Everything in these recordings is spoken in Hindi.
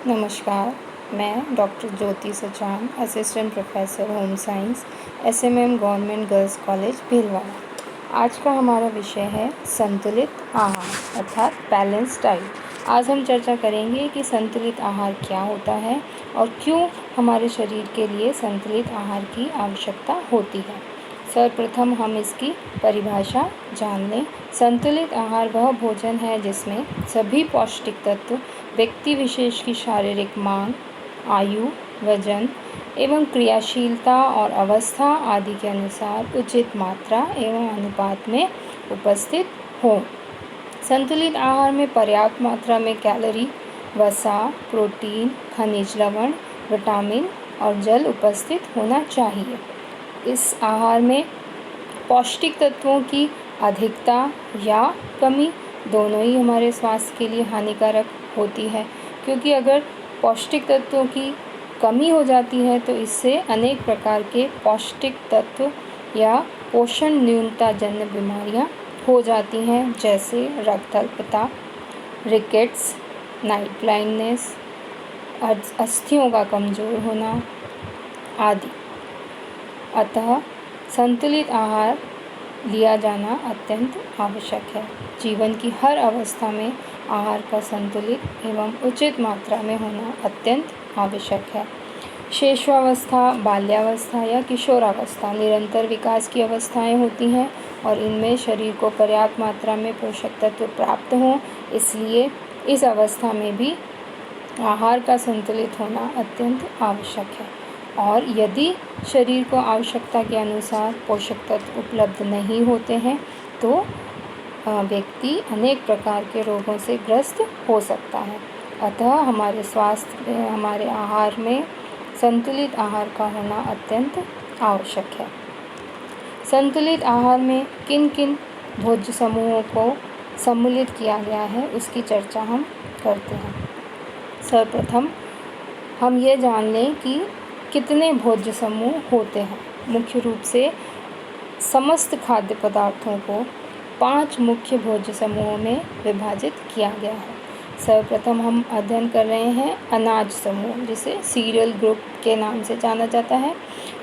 नमस्कार, मैं doctor Jyoti Sachan, assistant professor home science, SMM government girls college Bhilwara. आज का हमारा विषय है संतुलित आहार अर्थात बैलेंस डाइट। आज हम चर्चा करेंगे कि संतुलित आहार क्या होता है और क्यों हमारे शरीर के लिए संतुलित आहार की आवश्यकता होती है। सर्वप्रथम हम इसकी परिभाषा जान लें। संतुलित आहार वह भोजन है जिसमें सभी पौष्टिक तत्व व्यक्ति विशेष की शारीरिक मांग, आयु, वजन एवं क्रियाशीलता और अवस्था आदि के अनुसार उचित मात्रा एवं अनुपात में उपस्थित हो। संतुलित आहार में पर्याप्त मात्रा में कैलोरी, वसा, प्रोटीन, खनिज लवण, विटामिन और जल उपस्थित होना चाहिए। इस आहार में पौष्टिक तत्वों की अधिकता या कमी दोनों ही हमारे स्वास्थ्य के लिए हानिकारक होती है, क्योंकि अगर पौष्टिक तत्वों की कमी हो जाती है तो इससे अनेक प्रकार के पौष्टिक तत्व या पोषण न्यूनता जन्य बीमारियां हो जाती हैं, जैसे रक्त अल्पता, रिकेट्स, नाइट ब्लाइंडनेस, अस्थियों का कमज़ोर होना आदि। अतः संतुलित आहार लिया जाना अत्यंत आवश्यक है। जीवन की हर अवस्था में आहार का संतुलित एवं उचित मात्रा में होना अत्यंत आवश्यक है। शैशवावस्था, बाल्यावस्था या किशोरावस्था निरंतर विकास की अवस्थाएं होती हैं और इनमें शरीर को पर्याप्त मात्रा में पोषक तत्व प्राप्त हों, इसलिए इस अवस्था में भी आहार का संतुलित होना अत्यंत आवश्यक है। और यदि शरीर को आवश्यकता के अनुसार पोषक तत्व उपलब्ध नहीं होते हैं तो व्यक्ति अनेक प्रकार के रोगों से ग्रस्त हो सकता है। अतः हमारे स्वास्थ्य हमारे आहार में संतुलित आहार का होना अत्यंत आवश्यक है। संतुलित आहार में किन किन भोज्य समूहों को सम्मिलित किया गया है उसकी चर्चा हम करते हैं। सर्वप्रथम हम ये जान लें कि कितने भोज्य समूह होते हैं। मुख्य रूप से समस्त खाद्य पदार्थों को 5 मुख्य भोज्य समूहों में विभाजित किया गया है। सर्वप्रथम हम अध्ययन कर रहे हैं अनाज समूह, जिसे सीरियल ग्रुप के नाम से जाना जाता है।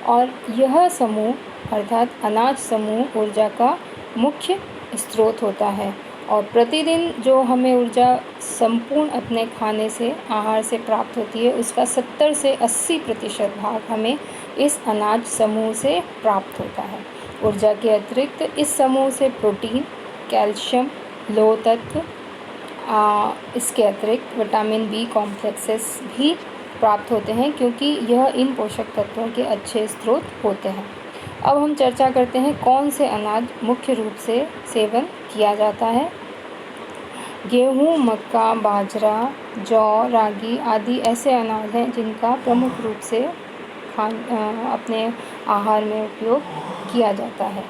और यह समूह अर्थात अनाज समूह ऊर्जा का मुख्य स्रोत होता है और प्रतिदिन जो हमें ऊर्जा संपूर्ण अपने खाने से आहार से प्राप्त होती है उसका 70 से 80% भाग हमें इस अनाज समूह से प्राप्त होता है। ऊर्जा के अतिरिक्त इस समूह से प्रोटीन, कैल्शियम, लौह तत्व, इसके अतिरिक्त विटामिन बी कॉम्प्लेक्सेस भी प्राप्त होते हैं, क्योंकि यह इन पोषक तत्वों के अच्छे स्रोत होते हैं। अब हम चर्चा करते हैं कौन से अनाज मुख्य रूप से सेवन किया जाता है। गेहूँ, मक्का, बाजरा, जौ, रागी आदि ऐसे अनाज हैं जिनका प्रमुख रूप से अपने आहार में उपयोग किया जाता है।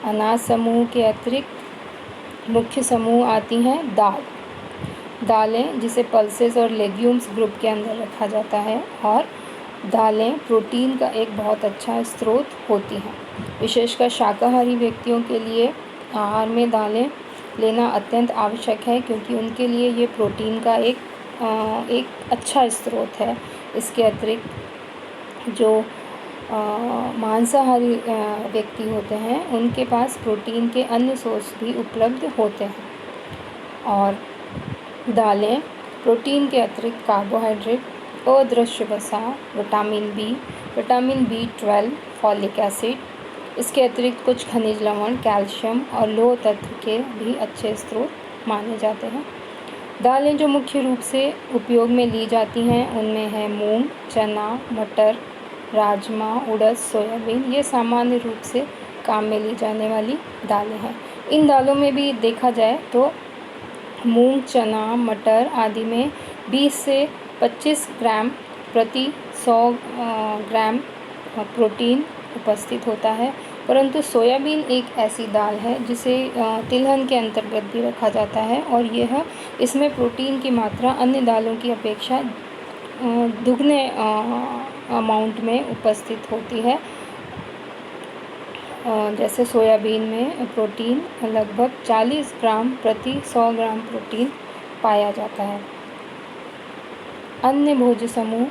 अनाज समूह के अतिरिक्त मुख्य समूह आती हैं दालें, जिसे पल्सेस और लेग्यूम्स ग्रुप के अंदर रखा जाता है। और दालें प्रोटीन का एक बहुत अच्छा स्रोत होती हैं। विशेषकर शाकाहारी व्यक्तियों के लिए आहार में दालें लेना अत्यंत आवश्यक है, क्योंकि उनके लिए ये प्रोटीन का एक अच्छा स्रोत है। इसके अतिरिक्त जो मांसाहारी व्यक्ति होते हैं उनके पास प्रोटीन के अन्य सोर्स भी उपलब्ध होते हैं। और दालें प्रोटीन के अतिरिक्त कार्बोहाइड्रेट, अदृश्य वसा, विटामिन B12, फॉलिक एसिड, इसके अतिरिक्त कुछ खनिज लवण, कैल्शियम और लौह तत्व के भी अच्छे स्रोत माने जाते हैं। दालें जो मुख्य रूप से उपयोग में ली जाती हैं उनमें है मूंग, चना, मटर, राजमा, उड़द, सोयाबीन। ये सामान्य रूप से काम में ली जाने वाली दालें हैं। इन दालों में भी देखा जाए तो मूंग, चना, मटर आदि में 20 से 25 ग्राम प्रति 100 ग्राम प्रोटीन उपस्थित होता है, परंतु सोयाबीन एक ऐसी दाल है जिसे तिलहन के अंतर्गत भी रखा जाता है और इसमें प्रोटीन की मात्रा अन्य दालों की अपेक्षा दुगने अमाउंट में उपस्थित होती है। जैसे सोयाबीन में प्रोटीन लगभग 40 ग्राम प्रति 100 ग्राम प्रोटीन पाया जाता है। अन्य भोज्य समूह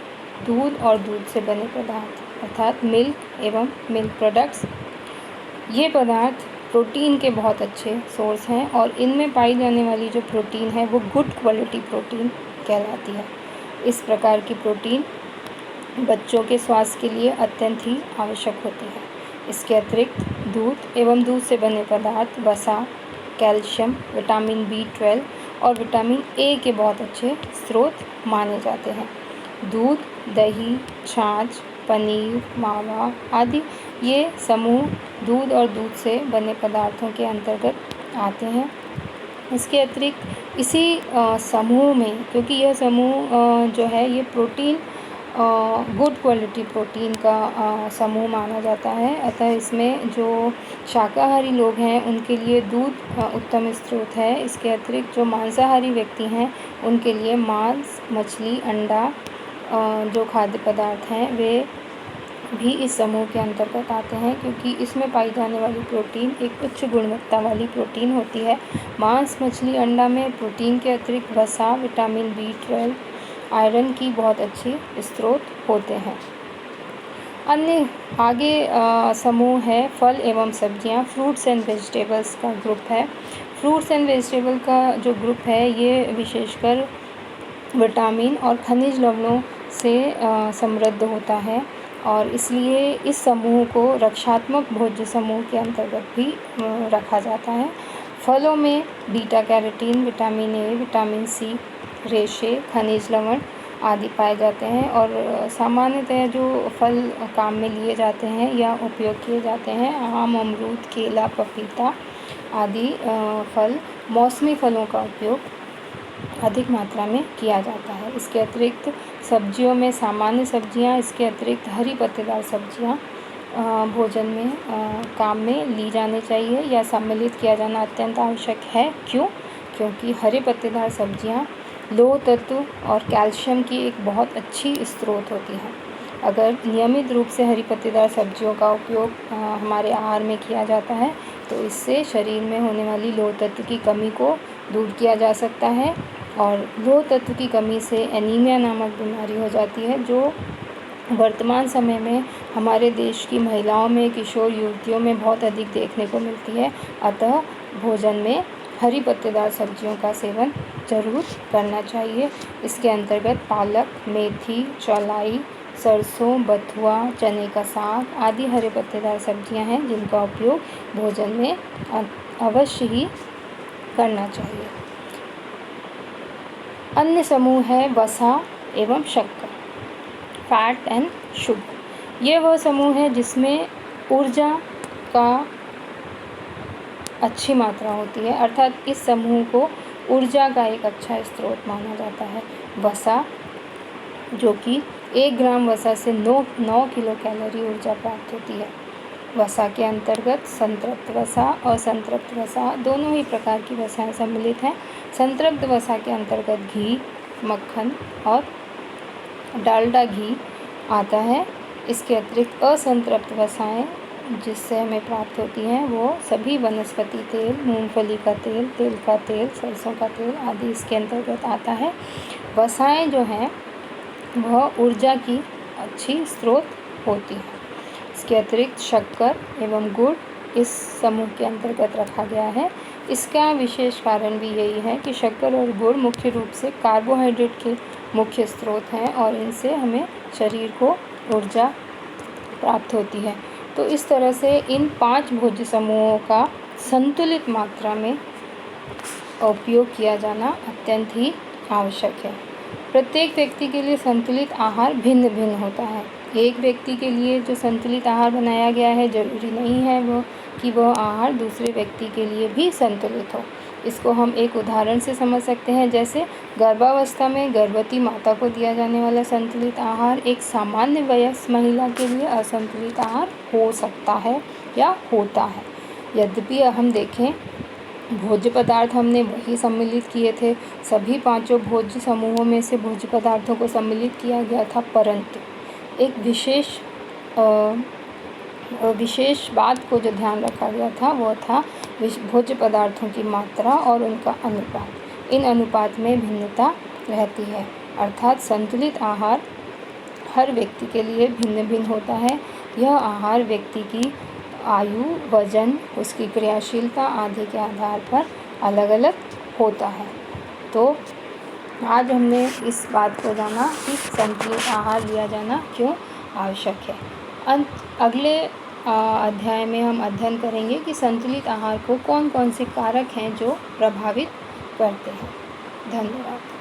दूध और दूध से बने पदार्थ अर्थात मिल्क एवं मिल्क प्रोडक्ट्स। ये पदार्थ प्रोटीन के बहुत अच्छे सोर्स हैं और इनमें पाई जाने वाली जो प्रोटीन है वो गुड क्वालिटी प्रोटीन कहलाती है। इस प्रकार की प्रोटीन बच्चों के स्वास्थ्य के लिए अत्यंत ही आवश्यक होती है। इसके अतिरिक्त दूध एवं दूध से बने पदार्थ वसा, कैल्शियम, विटामिन B12 और विटामिन A के बहुत अच्छे स्रोत माने जाते हैं। दूध, दही, छाछ, पनीर, मावा आदि ये समूह दूध और दूध से बने पदार्थों के अंतर्गत आते हैं। इसके अतिरिक्त इसी समूह में, क्योंकि यह समूह जो है ये प्रोटीन गुड क्वालिटी प्रोटीन का समूह माना जाता है, अतः इसमें जो शाकाहारी लोग हैं उनके लिए दूध उत्तम स्रोत है। इसके अतिरिक्त जो मांसाहारी व्यक्ति हैं उनके लिए मांस, मछली, अंडा जो खाद्य पदार्थ हैं वे भी इस समूह के अंतर्गत आते हैं, क्योंकि इसमें पाई जाने वाली प्रोटीन एक उच्च गुणवत्ता वाली प्रोटीन होती है। मांस, मछली, अंडा में प्रोटीन के अतिरिक्त वसा, विटामिन B12, आयरन की बहुत अच्छी स्रोत होते हैं। अन्य आगे समूह है फल एवं सब्जियां, फ्रूट्स एंड वेजिटेबल्स का ग्रुप है। फ्रूट्स एंड वेजिटेबल का जो ग्रुप है ये विशेषकर विटामिन और खनिज लवणों से समृद्ध होता है और इसलिए इस समूह को रक्षात्मक भोज्य समूह के अंतर्गत भी रखा जाता है। फलों में beta carotene, vitamin A, vitamin C, रेशे, खनिज लवण आदि पाए जाते हैं और सामान्यतः जो फल काम में लिए जाते हैं या उपयोग किए जाते हैं आम, अमरूद, केला, पपीता आदि फल, मौसमी फलों का उपयोग अधिक मात्रा में किया जाता है। इसके अतिरिक्त सब्जियों में सामान्य सब्जियां, इसके अतिरिक्त हरी पत्तेदार सब्जियां भोजन में काम में ली जानी चाहिए या सम्मिलित किया जाना अत्यंत आवश्यक है। क्यों? क्योंकि हरे पत्तेदार सब्जियां लोह तत्व और कैल्शियम की एक बहुत अच्छी स्रोत होती हैं। अगर नियमित रूप से हरी पत्तेदार सब्जियों का उपयोग हमारे आहार में किया जाता है तो इससे शरीर में होने वाली लोह तत्व की कमी को दूर किया जा सकता है और लोह तत्व की कमी से एनीमिया नामक बीमारी हो जाती है, जो वर्तमान समय में हमारे देश की महिलाओं में, किशोर युवतियों में बहुत अधिक देखने को मिलती है। अतः भोजन में हरी पत्तेदार सब्जियों का सेवन जरूर करना चाहिए। इसके अंतर्गत पालक, मेथी, चौलाई, सरसों, बथुआ, चने का साग आदि हरे पत्तेदार सब्जियां हैं जिनका उपयोग भोजन में अवश्य ही करना चाहिए। अन्य समूह है वसा एवं शक्कर, फैट एंड शुगर। ये वह समूह है जिसमें ऊर्जा का अच्छी मात्रा होती है, अर्थात इस समूह को ऊर्जा का एक अच्छा स्रोत माना जाता है। वसा, जो कि 1 ग्राम वसा से 9 किलो कैलोरी ऊर्जा प्राप्त होती है। वसा के अंतर्गत संतृप्त वसा और असंतृप्त वसा दोनों ही प्रकार की वसाएं सम्मिलित हैं। संतृप्त वसा के अंतर्गत घी, मक्खन और डालडा घी आता है। इसके अतिरिक्त असंतृप्त वसाएं जिससे हमें प्राप्त होती हैं वो सभी वनस्पति तेल, मूंगफली का तेल, तिल का तेल, सरसों का तेल आदि इसके अंतर्गत आता है। वसाएं जो हैं वह ऊर्जा की अच्छी स्रोत होती है। इसके अतिरिक्त शक्कर एवं गुड़ इस समूह के अंतर्गत रखा गया है। इसका विशेष कारण भी यही है कि शक्कर और गुड़ मुख्य रूप से कार्बोहाइड्रेट के मुख्य स्रोत हैं और इनसे हमें शरीर को ऊर्जा प्राप्त होती है। तो इस तरह से इन 5 भोज्य समूहों का संतुलित मात्रा में उपयोग किया जाना अत्यंत ही आवश्यक है। प्रत्येक व्यक्ति के लिए संतुलित आहार भिन्न भिन्न होता है। एक व्यक्ति के लिए जो संतुलित आहार बनाया गया है जरूरी नहीं है वह आहार दूसरे व्यक्ति के लिए भी संतुलित हो। इसको हम एक उदाहरण से समझ सकते हैं। जैसे गर्भावस्था में गर्भवती माता को दिया जाने वाला संतुलित आहार एक सामान्य वयस्क महिला के लिए असंतुलित आहार हो सकता है या होता है। यद्यपि हम देखें भोज्य पदार्थ हमने वही सम्मिलित किए थे, सभी 5 भोज्य समूहों में से भोज्य पदार्थों को सम्मिलित किया गया था, परंतु एक विशेष बात को जो ध्यान रखा गया था वो था भोज्य पदार्थों की मात्रा और उनका अनुपात। इन अनुपात में भिन्नता रहती है। अर्थात संतुलित आहार हर व्यक्ति के लिए भिन्न भिन्न होता है। यह आहार व्यक्ति की आयु, वजन, उसकी क्रियाशीलता आदि के आधार पर अलग अलग होता है। तो आज हमने इस बात को जाना कि संतुलित आहार लिया जाना क्यों आवश्यक है। अगले अध्याय में हम अध्ययन करेंगे कि संतुलित आहार को कौन कौन से कारक हैं जो प्रभावित करते हैं। धन्यवाद।